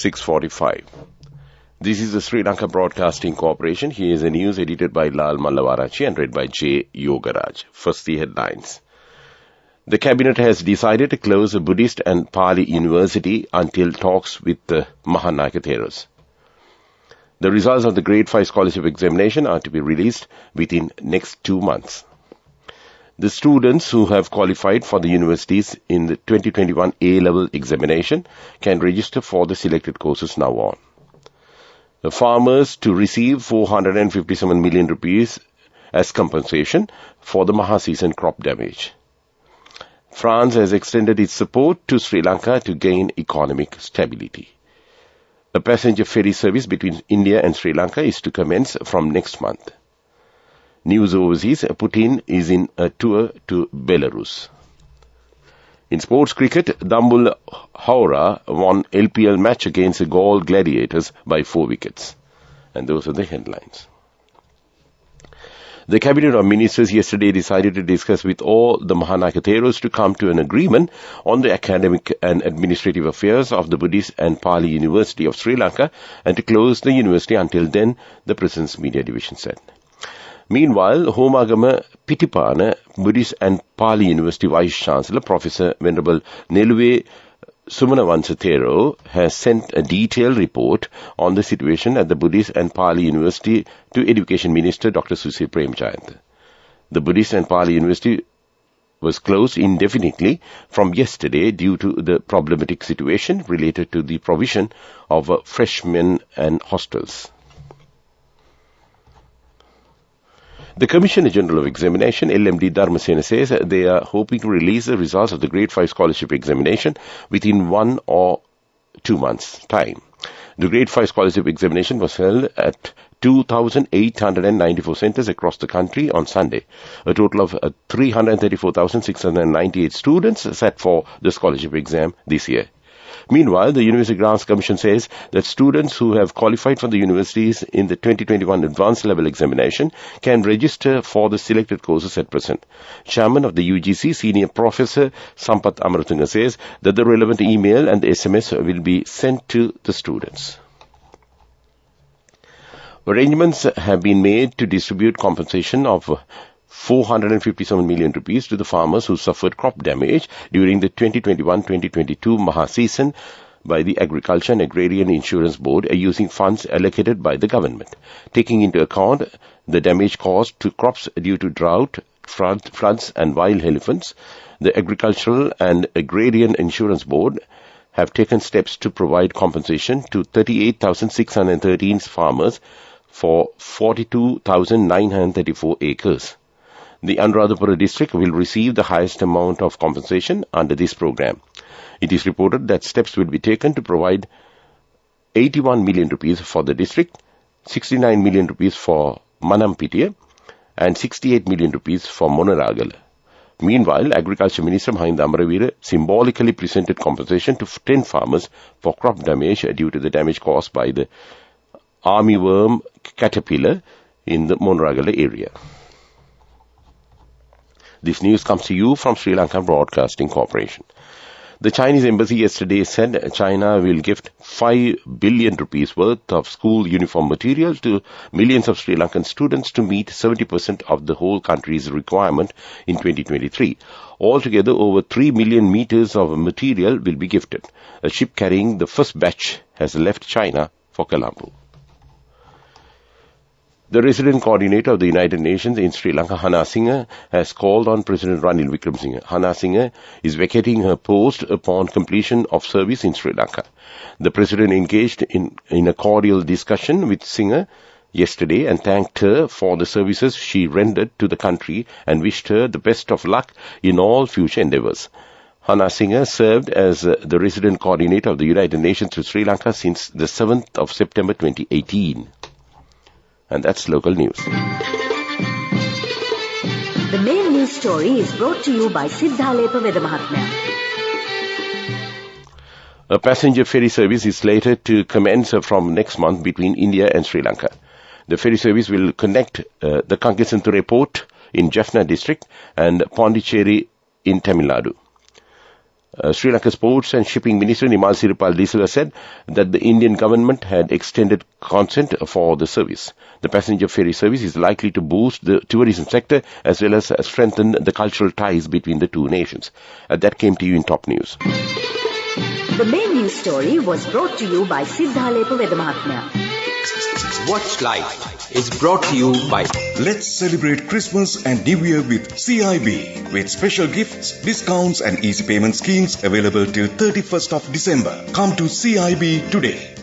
6:45. This is the Sri Lanka Broadcasting Corporation. Here is the news edited by Lal Mallavarachi and read by J. Yogaraj. First, the headlines. The Cabinet has decided to close a Buddhist and Pali University until talks with the Mahanayaka Theros. The results of the Grade 5 Scholarship Examination are to be released within next 2 months. The students who have qualified for the universities in the 2021 A-level examination can register for the selected courses now on. The farmers to receive 457 million rupees as compensation for the Maha-season crop damage. France has extended its support to Sri Lanka to gain economic stability. A passenger ferry service between India and Sri Lanka is to commence from next month. News overseas, Putin is in a tour to Belarus. In sports cricket, Dambul Howrah won LPL match against the Galle Gladiators by 4 wickets. And those are the headlines. The Cabinet of Ministers yesterday decided to discuss with all the Mahanayaka Theros to come to an agreement on the academic and administrative affairs of the Buddhist and Pali University of Sri Lanka and to close the university until then, the President's Media Division said. Meanwhile, Homagama Pitipana Buddhist and Pali University Vice-Chancellor Professor Venerable Neluwe Sumanavansa Thero has sent a detailed report on the situation at the Buddhist and Pali University to Education Minister Dr. Susi Premjayantha. The Buddhist and Pali University was closed indefinitely from yesterday due to the problematic situation related to the provision of freshmen and hostels. The Commissioner General of Examination, LMD Dharmasena, says they are hoping to release the results of the Grade 5 Scholarship Examination within 1 or 2 months' time. The Grade 5 Scholarship Examination was held at 2,894 centres across the country on Sunday. A total of 334,698 students sat for the scholarship exam this year. Meanwhile, the University Grants Commission says that students who have qualified for the universities in the 2021 Advanced Level Examination can register for the selected courses at present. Chairman of the UGC, Senior Professor Sampath Amaratunga, says that the relevant email and the SMS will be sent to the students. Arrangements have been made to distribute compensation of 457 million rupees to the farmers who suffered crop damage during the 2021-2022 Maha season by the Agriculture and Agrarian Insurance Board using funds allocated by the government. Taking into account the damage caused to crops due to drought, floods and wild elephants, the Agricultural and Agrarian Insurance Board have taken steps to provide compensation to 38,613 farmers for 42,934 acres. The Anuradhapura district will receive the highest amount of compensation under this program. It is reported that steps will be taken to provide 81 million rupees for the district, 69 million rupees for Manampitiya, and 68 million rupees for Monaragala. Meanwhile, Agriculture Minister Mahinda Amaravira symbolically presented compensation to 10 farmers for crop damage due to the damage caused by the armyworm caterpillar in the Monaragala area. This news comes to you from Sri Lanka Broadcasting Corporation. The Chinese embassy yesterday said China will gift 5 billion rupees worth of school uniform material to millions of Sri Lankan students to meet 70% of the whole country's requirement in 2023. Altogether, over 3 million meters of material will be gifted. A ship carrying the first batch has left China for Colombo. The resident coordinator of the United Nations in Sri Lanka, Hannah Singh, has called on President Ranil Wickremesinghe. Hannah Singh is vacating her post upon completion of service in Sri Lanka. The president engaged in a cordial discussion with Singh yesterday and thanked her for the services she rendered to the country and wished her the best of luck in all future endeavours. Hannah Singh served as the resident coordinator of the United Nations to Sri Lanka since the 7th of September 2018. And that's local news. The main news story is brought to you by Siddhalepa Vedamahatmya. A passenger ferry service is slated to commence from next month between India and Sri Lanka. The ferry service will connect the Kankesanthura port in Jaffna district and Pondicherry in Tamil Nadu. Sri Lanka Sports and Shipping Minister Nimal Siripal De Silva said that the Indian government had extended consent for the service. The passenger ferry service is likely to boost the tourism sector as well as strengthen the cultural ties between the two nations. That came to you in top news. The main news story was brought to you by Siddhalepa Vedamahatmya. Watch Life is brought to you by... Let's celebrate Christmas and New Year with CIB, with special gifts, discounts and easy payment schemes available till 31st of December. Come to CIB today.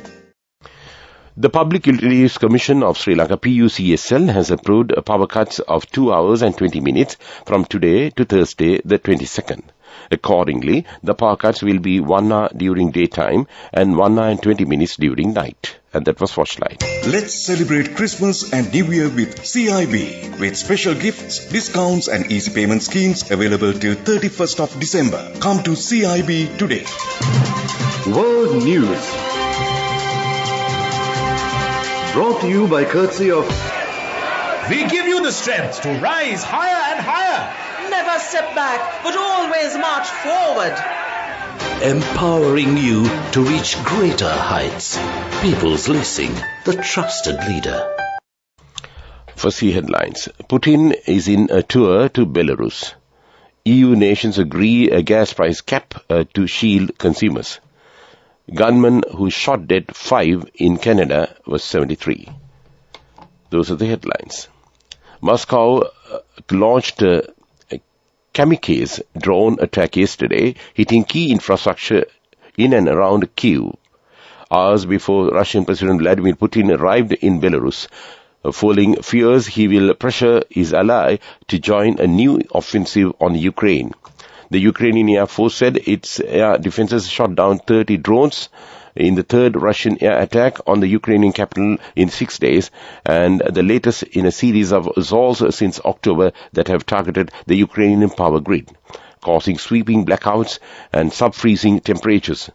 The Public Utilities Commission of Sri Lanka, PUCSL, has approved power cuts of 2 hours and 20 minutes from today to Thursday, the 22nd. Accordingly, the power cuts will be 1 hour during daytime and 1 hour and 20 minutes during night. And that was Watchlight. Let's celebrate Christmas and New Year with CIB, with special gifts, discounts and easy payment schemes available till 31st of December. Come to CIB today. World News. Brought to you by courtesy of... We give you the strength to rise higher and higher. Never step back, but always march forward. Empowering you to reach greater heights. People's Leasing, the trusted leader. First, the headlines. Putin is in a tour to Belarus. EU nations agree a gas price cap to shield consumers. Gunman who shot dead 5 in Canada was 73. Those are the headlines. Moscow launched a kamikaze drone attack yesterday, hitting key infrastructure in and around Kyiv, hours before Russian President Vladimir Putin arrived in Belarus, fueling fears he will pressure his ally to join a new offensive on Ukraine. The Ukrainian Air Force said its air defenses shot down 30 drones in the third Russian air attack on the Ukrainian capital in 6 days, and the latest in a series of assaults since October that have targeted the Ukrainian power grid, causing sweeping blackouts and sub-freezing temperatures.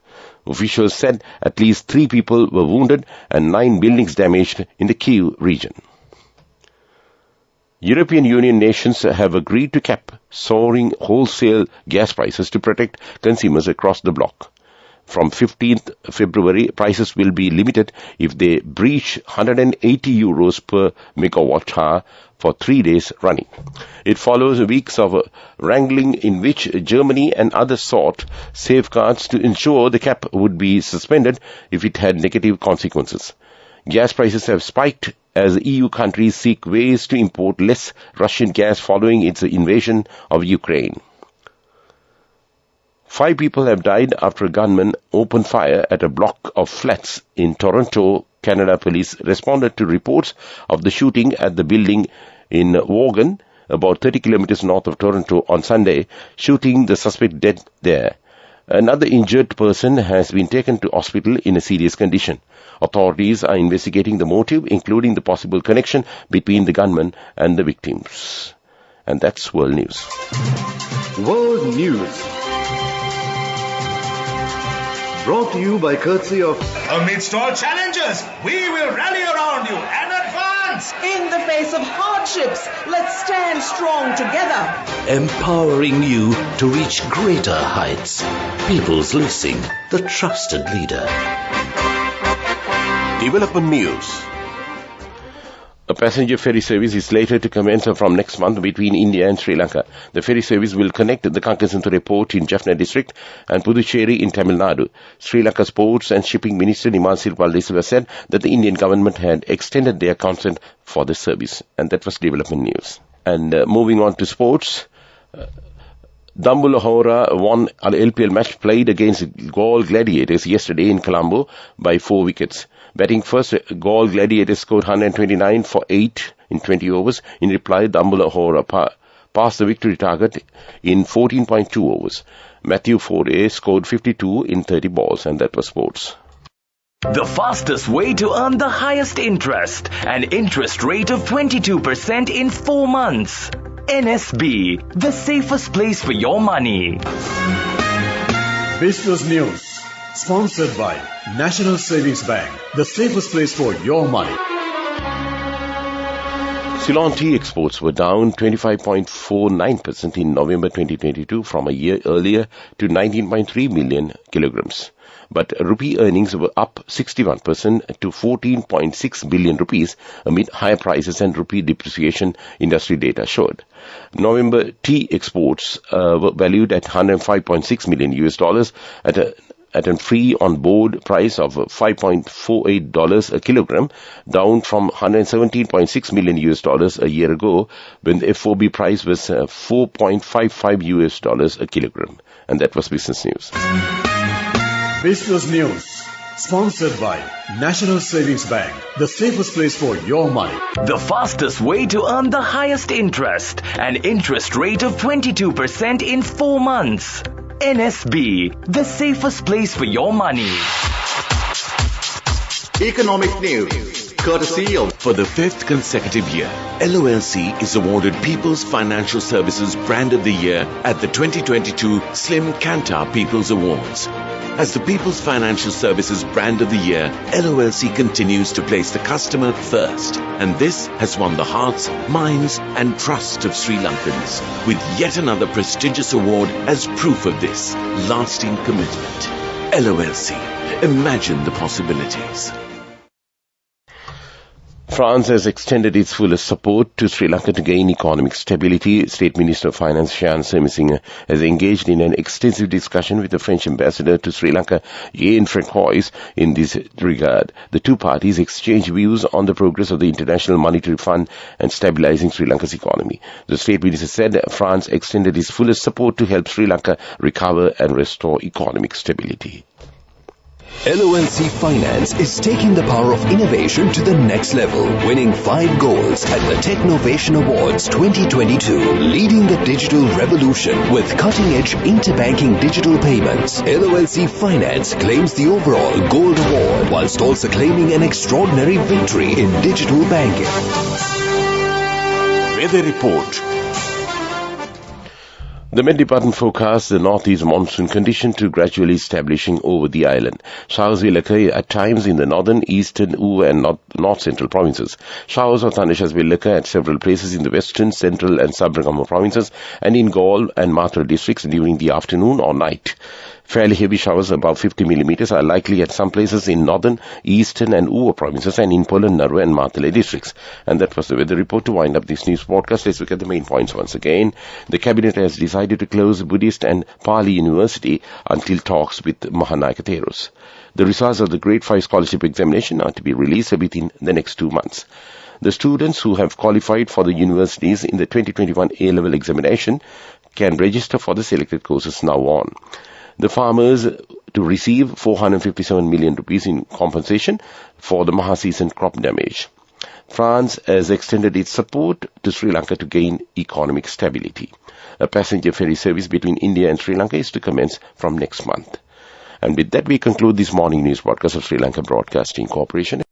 Officials said at least 3 people were wounded and 9 buildings damaged in the Kyiv region. European Union nations have agreed to cap soaring wholesale gas prices to protect consumers across the bloc. From 15th February, prices will be limited if they breach 180 euros per megawatt hour for 3 days running. It follows weeks of wrangling in which Germany and others sought safeguards to ensure the cap would be suspended if it had negative consequences. Gas prices have spiked as EU countries seek ways to import less Russian gas following its invasion of Ukraine. 5 people have died after a gunman opened fire at a block of flats in Toronto. Canada police responded to reports of the shooting at the building in Vaughan, about 30 kilometers north of Toronto, on Sunday, shooting the suspect dead there. Another injured person has been taken to hospital in a serious condition. Authorities are investigating the motive, including the possible connection between the gunman and the victims. And that's World News. World News. Brought to you by courtesy of... Amidst all challenges, we will rally around you and advance. In the face of hardships, let's stand strong together. Empowering you to reach greater heights. People's Leasing, the trusted leader. Development News. A passenger ferry service is slated to commence from next month between India and Sri Lanka. The ferry service will connect the Kankasanthura port in Jaffna district and Puducherry in Tamil Nadu. Sri Lanka Sports and Shipping Minister Nimal Siripal De Silva said that the Indian government had extended their consent for the service. And that was Development News. And moving on to sports, Dambulla won an LPL match played against Gaul Gladiators yesterday in Colombo by 4 wickets. Batting first, Gaul Gladiators scored 129 for 8 in 20 overs. In reply, Dambulla passed the victory target in 14.2 overs. Matthew Foray scored 52 in 30 balls, and that was sports. The fastest way to earn the highest interest, an interest rate of 22% in 4 months. NSB, the safest place for your money. Business News. Sponsored by National Savings Bank, the safest place for your money. Ceylon tea exports were down 25.49% in November 2022 from a year earlier to 19.3 million kilograms. But rupee earnings were up 61% to 14.6 billion rupees amid higher prices and rupee depreciation, industry data showed. November tea exports were valued at $105.6 million at a free on-board price of $5.48 a kilogram, down from $117.6 million a year ago when the FOB price was $4.55 a kilogram. And that was business news. Business news. Sponsored by National Savings Bank, the safest place for your money. The fastest way to earn the highest interest, an interest rate of 22% in 4 months. NSB, the safest place for your money. Economic news, courtesy of... For the 5th consecutive year, LOLC is awarded People's Financial Services Brand of the Year at the 2022 Slim Kantar People's Awards. As the People's Financial Services Brand of the Year, LOLC continues to place the customer first. And this has won the hearts, minds and trust of Sri Lankans, with yet another prestigious award as proof of this lasting commitment. LOLC. Imagine the possibilities. France has extended its fullest support to Sri Lanka to gain economic stability. State Minister of Finance Shan Semisinga has engaged in an extensive discussion with the French ambassador to Sri Lanka, Jan Francois, in this regard. The two parties exchanged views on the progress of the International Monetary Fund and stabilizing Sri Lanka's economy. The State Minister said France extended its fullest support to help Sri Lanka recover and restore economic stability. LOLC Finance is taking the power of innovation to the next level, winning 5 golds at the Technovation Awards 2022, leading the digital revolution with cutting-edge interbanking digital payments. LOLC Finance claims the overall gold award, whilst also claiming an extraordinary victory in digital banking. Weather report. The Met Department forecasts the northeast monsoon condition to gradually establishing over the island. Showers will occur at times in the northern, eastern, Uva and north-central provinces. Showers or thundershowers will occur at several places in the western, central and sub-Rangama provinces and in Galle and Matra districts during the afternoon or night. Fairly heavy showers above 50 millimeters are likely at some places in northern, eastern and Uva provinces and in Polan, Naru and Matale districts. And that was the weather report. To wind up this news broadcast, let's look at the main points once again. The Cabinet has decided to close Buddhist and Pali University until talks with Mahanayaka Theros. The results of the Grade 5 scholarship examination are to be released within the next 2 months. The students who have qualified for the universities in the 2021 A-level examination can register for the selected courses now on. The farmers to receive 457 million rupees in compensation for the Maha-season crop damage. France has extended its support to Sri Lanka to gain economic stability. A passenger ferry service between India and Sri Lanka is to commence from next month. And with that, we conclude this morning news broadcast of Sri Lanka Broadcasting Corporation.